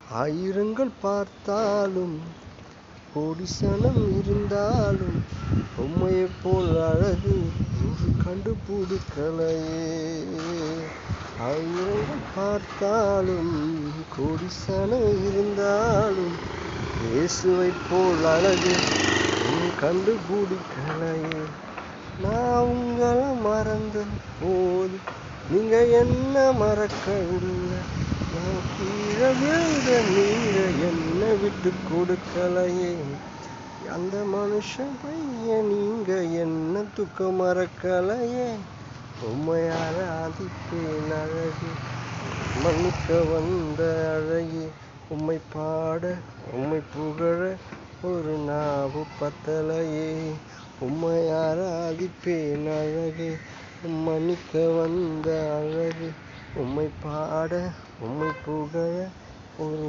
ஆயிரங்கள் பார்த்தாலும் கோடி சனம் இருந்தாலும் உம்மையைப் போல் அழகு இன்று கண்டுபிடிக்கலையே. ஆயிரங்கள் பார்த்தாலும் கோடி சனம் இருந்தாலும் இயேசுவைப் போல் அழகு இன்று கண்டுபிடிக்கலையே. நான் உங்களை மறந்த போது நீங்க என்ன மறக்கவில்லை. நான் கீழே விழுந்த நீங்க என்ன விட்டு கொடுக்கலையே. அந்த மனுஷன் பையன் நீங்க என்ன துக்கம் மறக்கலையே. உம்மையார ஆதிப்பேன் அழகு மன்னிக்க வந்த அழகே. உம்மை பாட உம்மை புகழ ஒரு நாவு பத்தலையே. உம்மையார ஆதிப்பேன் அழகே மன்னிக்க வந்த அழகு. உம்மை பாட உம்மை புகழ ஒரு